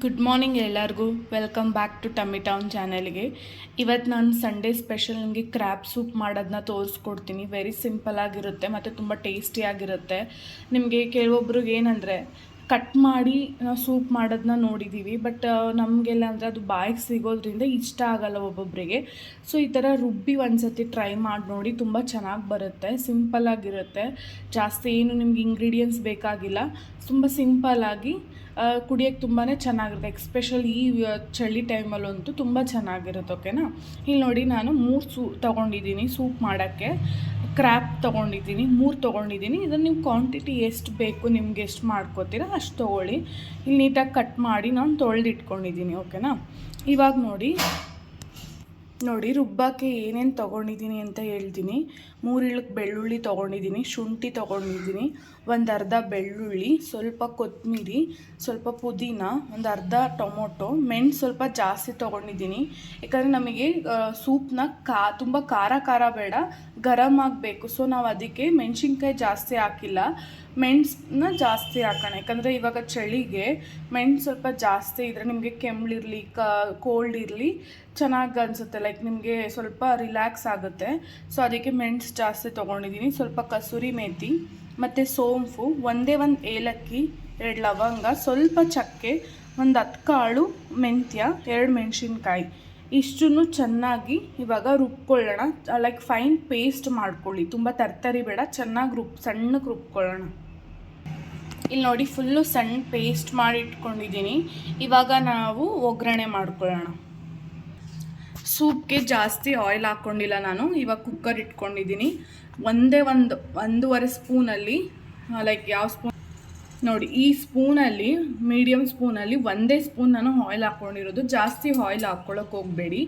Good morning ಎಲ್ಲರಿಗೂ. Welcome back to tummy town ಚಾನಲ್ಗೆ. ಇವತ್ತು ನಾನು ಸಂಡೇ ಸ್ಪೆಷಲ್ ನಿಮಗೆ ಕ್ರ್ಯಾಬ್ ಸೂಪ್ ಮಾಡೋದನ್ನ ತೋರಿಸ್ಕೊಡ್ತೀನಿ. ವೆರಿ ಸಿಂಪಲ್ ಆಗಿರುತ್ತೆ ಮತ್ತು ತುಂಬ ಟೇಸ್ಟಿಯಾಗಿರುತ್ತೆ. ನಿಮಗೆ ಕೆಲವೊಬ್ರಿಗೆ ಏನಂದರೆ ಕಟ್ ಮಾಡಿ ನಾವು ಸೂಪ್ ಮಾಡೋದನ್ನ ನೋಡಿದ್ದೀವಿ, ಬಟ್ ನಮಗೆಲ್ಲ ಅಂದರೆ ಅದು ಬಾಯಿಗೆ ಸಿಗೋದ್ರಿಂದ ಇಷ್ಟ ಆಗಲ್ಲ ಒಬ್ಬೊಬ್ಬರಿಗೆ. ಸೊ ಈ ಥರ ರುಬ್ಬಿ ಒಂದು ಸತಿ ಟ್ರೈ ಮಾಡಿ ನೋಡಿ, ತುಂಬ ಚೆನ್ನಾಗಿ ಬರುತ್ತೆ. ಸಿಂಪಲ್ಲಾಗಿರುತ್ತೆ, ಜಾಸ್ತಿ ಏನು ನಿಮ್ಗೆ ಇಂಗ್ರೀಡಿಯೆಂಟ್ಸ್ ಬೇಕಾಗಿಲ್ಲ. ತುಂಬ ಸಿಂಪಲ್ಲಾಗಿ ಕುಡಿಯೋಕ್ಕೆ ತುಂಬಾ ಚೆನ್ನಾಗಿರುತ್ತೆ. ಎಕ್ಸ್ಪೆಷಲಿ ಈ ಚಳಿ ಟೈಮಲ್ಲಂತೂ ತುಂಬ ಚೆನ್ನಾಗಿರುತ್ತೆ. ಓಕೆನಾ, ಇಲ್ಲಿ ನೋಡಿ ನಾನು 3 ತೊಗೊಂಡಿದ್ದೀನಿ ಸೂಪ್ ಮಾಡೋಕ್ಕೆ. ಕ್ರ್ಯಾಬ್ ತೊಗೊಂಡಿದ್ದೀನಿ, 3 ತೊಗೊಂಡಿದ್ದೀನಿ. ಇದನ್ನು ನೀವು ಕ್ವಾಂಟಿಟಿ ಎಷ್ಟು ಬೇಕು ನಿಮ್ಗೆ ಎಷ್ಟು ಮಾಡ್ಕೋತೀರಾ ಅಷ್ಟು ತೊಗೊಳ್ಳಿ. ಇಲ್ಲಿ ನೀಟಾಗಿ ಕಟ್ ಮಾಡಿ ನಾನು ತೊಳೆದಿಟ್ಕೊಂಡಿದ್ದೀನಿ. ಓಕೆನಾ, ಇವಾಗ ನೋಡಿ ರುಬ್ಬಕ್ಕೆ ಏನೇನು ತೊಗೊಂಡಿದ್ದೀನಿ ಅಂತ ಹೇಳ್ತೀನಿ. 3 ಇಳಕ್ಕೆ ಬೆಳ್ಳುಳ್ಳಿ ತೊಗೊಂಡಿದ್ದೀನಿ, ಶುಂಠಿ ತೊಗೊಂಡಿದ್ದೀನಿ, ಒಂದು ಅರ್ಧ ಬೆಳ್ಳುಳ್ಳಿ, ಸ್ವಲ್ಪ ಕೊತ್ತಂಬರಿ, ಸ್ವಲ್ಪ ಪುದೀನ, ಒಂದು ಅರ್ಧ ಟೊಮೊಟೊ, ಮೆಣಸು ಸ್ವಲ್ಪ ಜಾಸ್ತಿ ತೊಗೊಂಡಿದ್ದೀನಿ. ಯಾಕಂದರೆ ನಮಗೆ ಸೂಪ್ನ ತುಂಬ ಖಾರ ಬೇಡ, ಗರಮ್ ಆಗಬೇಕು. ಸೊ ನಾವು ಅದಕ್ಕೆ ಮೆಣಸಿನ್ಕಾಯಿ ಜಾಸ್ತಿ ಹಾಕಿಲ್ಲ, ಮೆಣಸನ್ನ ಜಾಸ್ತಿ ಹಾಕೋಣ. ಯಾಕಂದರೆ ಇವಾಗ ಚಳಿಗೆ ಮೆಣಸು ಸ್ವಲ್ಪ ಜಾಸ್ತಿ ಇದ್ದರೆ ನಿಮಗೆ ಕೆಮ್ಮಳಿರಲಿ ಕೋಲ್ಡ್ ಇರಲಿ ಚೆನ್ನಾಗಿ ಅನಿಸುತ್ತೆ, ಲೈಕ್ ನಿಮಗೆ ಸ್ವಲ್ಪ ರಿಲ್ಯಾಕ್ಸ್ ಆಗುತ್ತೆ. ಸೊ ಅದಕ್ಕೆ ಮೆಣಸು ಜಾಸ್ತಿ ತೊಗೊಂಡಿದ್ದೀನಿ. ಸ್ವಲ್ಪ ಕಸೂರಿ ಮೇಥಿ ಮತ್ತು ಸೋಂಪು, ಒಂದು ಏಲಕ್ಕಿ, 2 ಲವಂಗ, ಸ್ವಲ್ಪ ಚಕ್ಕೆ, ಒಂದು 10 ಕಾಳು ಮೆಂತ್ಯ, 2 ಮೆಣಸಿನ್ಕಾಯಿ, ಇಷ್ಟನ್ನು ಚೆನ್ನಾಗಿ ಇವಾಗ ರುಬ್ಕೊಳ್ಳೋಣ. ಲೈಕ್ ಫೈನ್ ಪೇಸ್ಟ್ ಮಾಡ್ಕೊಳ್ಳಿ, ತುಂಬ ತರ್ತರಿ ಬೇಡ, ಚೆನ್ನಾಗಿ ಸಣ್ಣಗೆ ರುಬ್ಕೊಳ್ಳೋಣ. ಇಲ್ಲಿ ನೋಡಿ ಫುಲ್ಲು ಸಣ್ಣ ಪೇಸ್ಟ್ ಮಾಡಿ ಇಟ್ಕೊಂಡಿದ್ದೀನಿ. ಇವಾಗ ನಾವು ಒಗ್ಗರಣೆ ಮಾಡ್ಕೊಳ್ಳೋಣ. ಸೂಪ್ಗೆ ಜಾಸ್ತಿ ಆಯಿಲ್ ಹಾಕ್ಕೊಂಡಿಲ್ಲ ನಾನು. ಇವಾಗ ಕುಕ್ಕರ್ ಇಟ್ಕೊಂಡಿದ್ದೀನಿ. ಒಂದೂವರೆ ಸ್ಪೂನಲ್ಲಿ, ಲೈಕ್ ಯಾವ ಸ್ಪೂನ್ ನೋಡಿ, ಈ ಸ್ಪೂನಲ್ಲಿ, ಮೀಡಿಯಮ್ ಸ್ಪೂನಲ್ಲಿ 1 ಸ್ಪೂನ್ ನಾನು ಆಯಿಲ್ ಹಾಕ್ಕೊಂಡಿರೋದು. ಜಾಸ್ತಿ ಆಯಿಲ್ ಹಾಕ್ಕೊಳ್ಳೋಕೆ ಹೋಗಬೇಡಿ,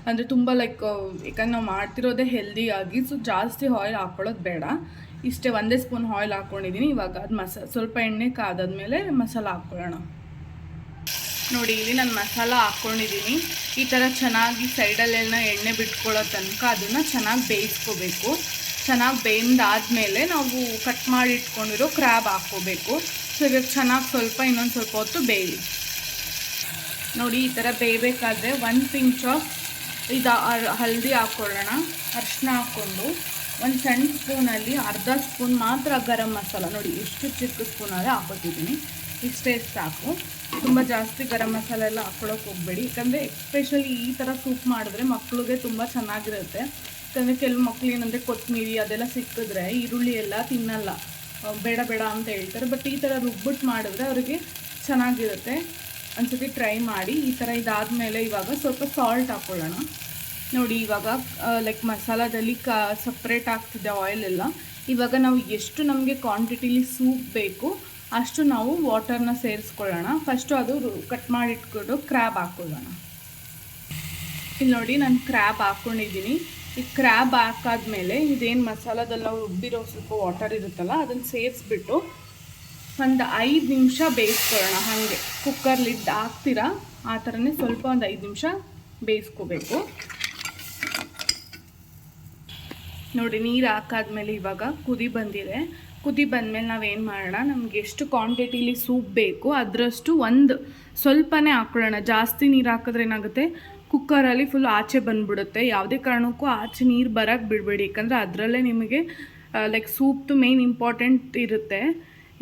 ಅಂದರೆ ತುಂಬ ಲೈಕ್ ಯಾಕಂದ್ರೆ ನಾವು ಮಾಡ್ತಿರೋದೇ ಹೆಲ್ದಿಯಾಗಿ, ಸೊ ಜಾಸ್ತಿ ಆಯಿಲ್ ಹಾಕ್ಕೊಳ್ಳೋದು ಬೇಡ. ಇಷ್ಟೇ 1 ಸ್ಪೂನ್ ಆಯಿಲ್ ಹಾಕ್ಕೊಂಡಿದ್ದೀನಿ. ಇವಾಗ ಅದು ಸ್ವಲ್ಪ ಎಣ್ಣೆ ಕಾದಾದ್ಮೇಲೆ ಮಸಾಲ ಹಾಕ್ಕೊಳ್ಳೋಣ. ನೋಡಿ ಇಲ್ಲಿ ನಾನು ಮಸಾಲ ಹಾಕ್ಕೊಂಡಿದ್ದೀನಿ. ಈ ಥರ ಚೆನ್ನಾಗಿ ಸೈಡಲ್ಲೆಲ್ಲ ಎಣ್ಣೆ ಬಿಟ್ಕೊಳ್ಳೋ ತನಕ ಅದನ್ನು ಚೆನ್ನಾಗಿ ಬೇಯಿಸ್ಕೋಬೇಕು. ಚೆನ್ನಾಗಿ ಬೇಯ್ದಾದ್ಮೇಲೆ ನಾವು ಕಟ್ ಮಾಡಿ ಇಟ್ಕೊಂಡಿರೋ ಕ್ರ್ಯಾಬ್ ಹಾಕ್ಕೋಬೇಕು. ಸೊ ಇವಾಗ ಚೆನ್ನಾಗಿ ಇನ್ನೊಂದು ಸ್ವಲ್ಪ ಹೊತ್ತು ಬೇಯಲಿ. ನೋಡಿ ಈ ಥರ ಬೇಯಬೇಕಾದ್ರೆ 1 ಪಿಂಚ್ ಆಫ್ ಹಲ್ದಿ ಹಾಕ್ಕೊಳ್ಳೋಣ. ಅರಿಶಿನ ಹಾಕ್ಕೊಂಡು ಒಂದು ಸಣ್ಣ ಸ್ಪೂನಲ್ಲಿ ಅರ್ಧ ಸ್ಪೂನ್ ಮಾತ್ರ ಗರಂ ಮಸಾಲ, ನೋಡಿ ಎಷ್ಟು ಚಿಕ್ಕ ಸ್ಪೂನಲ್ಲಿ ಹಾಕೋತಿದ್ದೀನಿ. ಇಷ್ಟೇ ಸಾಕು, ತುಂಬ ಜಾಸ್ತಿ ಗರಂ ಮಸಾಲೆ ಎಲ್ಲ ಹಾಕ್ಕೊಳ್ಳೋಕೆ ಹೋಗಬೇಡಿ. ಯಾಕಂದರೆ ಎಸ್ಪೆಷಲಿ ಈ ಥರ ಸೂಪ್ ಮಾಡಿದ್ರೆ ಮಕ್ಕಳಿಗೆ ತುಂಬ ಚೆನ್ನಾಗಿರುತ್ತೆ. ಯಾಕಂದರೆ ಕೆಲವು ಮಕ್ಳು ಏನಂದರೆ ಕೊತ್ತಂಬರಿ ಅದೆಲ್ಲ ಸಿಕ್ಕಿದ್ರೆ ಈರುಳ್ಳಿ ಎಲ್ಲ ತಿನ್ನಲ್ಲ, ಬೇಡ ಅಂತ ಹೇಳ್ತಾರೆ. ಬಟ್ ಈ ಥರ ರುಬ್ಬಿಟ್ಟು ಮಾಡಿದ್ರೆ ಅವರಿಗೆ ಚೆನ್ನಾಗಿರುತ್ತೆ. ಒಂದ್ಸತಿ ಟ್ರೈ ಮಾಡಿ. ಈ ಥರ ಇದಾದಮೇಲೆ ಇವಾಗ ಸ್ವಲ್ಪ ಸಾಲ್ಟ್ ಹಾಕ್ಕೊಳ್ಳೋಣ. ನೋಡಿ ಇವಾಗ ಲೈಕ್ ಮಸಾಲದಲ್ಲಿ ಸಪ್ರೇಟ್ ಆಗ್ತಿದೆ ಆಯಿಲ್ ಎಲ್ಲ. ಇವಾಗ ನಾವು ಎಷ್ಟು ನಮಗೆ ಕ್ವಾಂಟಿಟಿಲಿ ಸೂಪ್ ಬೇಕು ಅಷ್ಟು ನಾವು ವಾಟರ್ನ ಸೇರಿಸ್ಕೊಳ್ಳೋಣ. ಫಸ್ಟು ಅದು ಕಟ್ ಮಾಡಿಟ್ಕೊಂಡು ಕ್ರ್ಯಾಬ್ ಹಾಕ್ಕೊಳ್ಳೋಣ. ಇಲ್ಲಿ ನೋಡಿ ನಾನು ಕ್ರ್ಯಾಬ್ ಹಾಕ್ಕೊಂಡಿದ್ದೀನಿ. ಈ ಕ್ರ್ಯಾಬ್ ಹಾಕಾದ್ಮೇಲೆ ಇದೇನು ಮಸಾಲದಲ್ಲಿ ನಾವು ರುಬ್ಬಿರೋ ಸ್ವಲ್ಪ ವಾಟರ್ ಇರುತ್ತಲ್ಲ ಅದನ್ನು ಸೇರಿಸ್ಬಿಟ್ಟು ಒಂದು 5 ನಿಮಿಷ ಬೇಯಿಸ್ಕೊಳ್ಳೋಣ. ಹಾಗೆ ಕುಕ್ಕರ್ ಲಿಡ್ ಹಾಕ್ತೀರಾ ಆ ಥರನೇ ಸ್ವಲ್ಪ ಒಂದು 5 ನಿಮಿಷ ಬೇಯಿಸ್ಕೋಬೇಕು. ನೋಡಿ ನೀರು ಹಾಕಾದ್ಮೇಲೆ ಇವಾಗ ಕುದಿ ಬಂದಮೇಲೆ ನಾವೇನು ಮಾಡೋಣ, ನಮ್ಗೆ ಎಷ್ಟು ಕ್ವಾಂಟಿಟಿಲಿ ಸೂಪ್ ಬೇಕು ಅದರಷ್ಟು ಸ್ವಲ್ಪನೇ ಹಾಕ್ಕೊಳ್ಳೋಣ. ಜಾಸ್ತಿ ನೀರು ಹಾಕಿದ್ರೆ ಏನಾಗುತ್ತೆ, ಕುಕ್ಕರಲ್ಲಿ ಫುಲ್ ಆಚೆ ಬಂದುಬಿಡುತ್ತೆ. ಯಾವುದೇ ಕಾರಣಕ್ಕೂ ಆಚೆ ನೀರು ಬರೋಕ್ಕೆ ಬಿಡಬೇಡಿ, ಯಾಕಂದರೆ ಅದರಲ್ಲೇ ನಿಮಗೆ ಲೈಕ್ ಸೂಪ್ದು ಮೇನ್ ಇಂಪಾರ್ಟೆಂಟ್ ಇರುತ್ತೆ.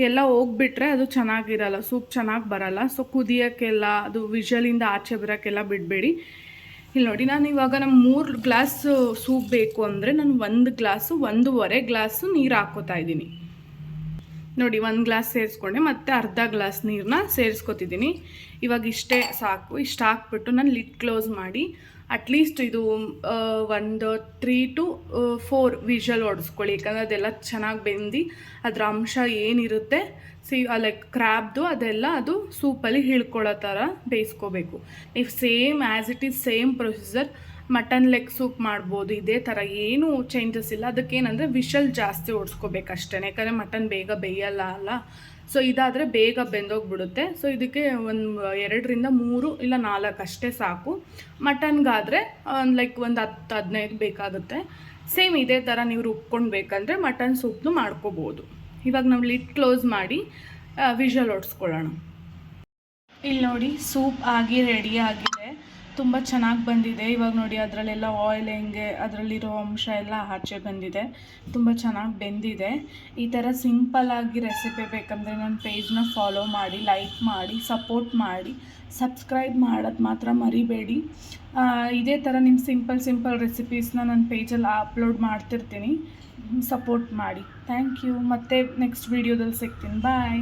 ಎಲ್ಲ ಹೋಗ್ಬಿಟ್ರೆ ಅದು ಚೆನ್ನಾಗಿರಲ್ಲ, ಸೂಪ್ ಚೆನ್ನಾಗಿ ಬರಲ್ಲ. ಸೊ ಕುದಿಯೋಕ್ಕೆಲ್ಲ ಅದು ವಿಷಲಿಂದ ಆಚೆ ಬರೋಕ್ಕೆಲ್ಲ ಬಿಡಬೇಡಿ. ಇಲ್ಲಿ ನೋಡಿ ನಾನು ಇವಾಗ 3 ಗ್ಲಾಸ್ ಸೂಪ್ ಬೇಕು ಅಂದರೆ ನಾನು 1 ಗ್ಲಾಸು 1.5 ಗ್ಲಾಸು ನೀರು ಹಾಕ್ಕೋತಾ ಇದ್ದೀನಿ. ನೋಡಿ 1 ಗ್ಲಾಸ್ ಸೇರಿಸ್ಕೊಂಡೆ, ಮತ್ತು ಅರ್ಧ ಗ್ಲಾಸ್ ನೀರನ್ನ ಸೇರಿಸ್ಕೊತಿದ್ದೀನಿ. ಇವಾಗ ಇಷ್ಟೇ ಸಾಕು. ಇಷ್ಟು ಹಾಕ್ಬಿಟ್ಟು ನಾನು ಲಿಡ್ ಕ್ಲೋಸ್ ಮಾಡಿ ಅಟ್ಲೀಸ್ಟ್ ಇದು ಒಂದು 3 to 4 ವಿಷಲ್ ಹೊಡೆಸ್ಕೊಳ್ಳಿ. ಯಾಕಂದರೆ ಅದೆಲ್ಲ ಚೆನ್ನಾಗಿ ಬೆಂದು ಅದರ ಅಂಶ ಏನಿರುತ್ತೆ ಲೈಕ್ ಕ್ರ್ಯಾಬ್ದು ಅದೆಲ್ಲ ಅದು ಸೂಪಲ್ಲಿ ಹಿಳ್ಕೊಳ್ಳೋ ಥರ ಬೇಯಿಸ್ಕೋಬೇಕು. ನೀವು same as it is same procedure mutton leg soup ಮಾಡ್ಬೋದು. ಇದೇ ಥರ ಏನೂ ಚೇಂಜಸ್ ಇಲ್ಲ. ಅದಕ್ಕೇನಂದರೆ ವಿಷಲ್ ಜಾಸ್ತಿ ಹೊಡ್ಸ್ಕೋಬೇಕಷ್ಟೇ, ಯಾಕಂದರೆ ಮಟನ್ ಬೇಗ ಬೇಯಲ್ಲ ಅಲ್ಲ. ಸೊ ಇದಾದರೆ ಬೇಗ ಬೆಂದೋಗ್ಬಿಡುತ್ತೆ. ಸೊ ಇದಕ್ಕೆ ಒಂದು 2ರಿಂದ 3 ಇಲ್ಲ 4 ಅಷ್ಟೇ ಸಾಕು. ಮಟನ್ಗಾದರೆ ಲೈಕ್ ಒಂದು 10-15 ಬೇಕಾಗುತ್ತೆ. ಸೇಮ್ ಇದೇ ಥರ ನೀವು ರುಬ್ಕೊಂಡು ಬೇಕಂದರೆ ಮಟನ್ ಸೂಪ್ನು ಮಾಡ್ಕೋಬೋದು. ಇವಾಗ ನಾವು ಲಿಡ್ ಕ್ಲೋಸ್ ಮಾಡಿ ವಿಷಲ್ ಹೊಡ್ಸ್ಕೊಳ್ಳೋಣ. ಇಲ್ಲಿ ನೋಡಿ ಸೂಪ್ ಆಗಿ ರೆಡಿ ಆಗಿದೆ, ತುಂಬ ಚೆನ್ನಾಗಿ ಬಂದಿದೆ. ಇವಾಗ ನೋಡಿ ಅದರಲ್ಲೆಲ್ಲ ಆಯಿಲ್ ಹೆಂಗೆ ಅದರಲ್ಲಿರೋ ಅಂಶ ಎಲ್ಲ ಆಚೆ ಬಂದಿದೆ, ತುಂಬ ಚೆನ್ನಾಗಿ ಬೆಂದಿದೆ. ಈ ಥರ ಸಿಂಪಲ್ಲಾಗಿ ರೆಸಿಪಿ ಬೇಕಂದರೆ ನನ್ನ ಪೇಜ್ನ ಫಾಲೋ ಮಾಡಿ, ಲೈಕ್ ಮಾಡಿ, ಸಪೋರ್ಟ್ ಮಾಡಿ, ಸಬ್ಸ್ಕ್ರೈಬ್ ಮಾಡೋದು ಮಾತ್ರ ಮರಿಬೇಡಿ. ಇದೇ ಥರ ನಿಮ್ಮ ಸಿಂಪಲ್ ರೆಸಿಪೀಸ್ನ ನನ್ನ ಪೇಜಲ್ಲಿ ಅಪ್ಲೋಡ್ ಮಾಡ್ತಿರ್ತೀನಿ, ಸಪೋರ್ಟ್ ಮಾಡಿ. Thank you. ಮತ್ತೆ ನೆಕ್ಸ್ಟ್ ವೀಡಿಯೋದಲ್ಲಿ ಸಿಗ್ತೀನಿ. ಬಾಯ್.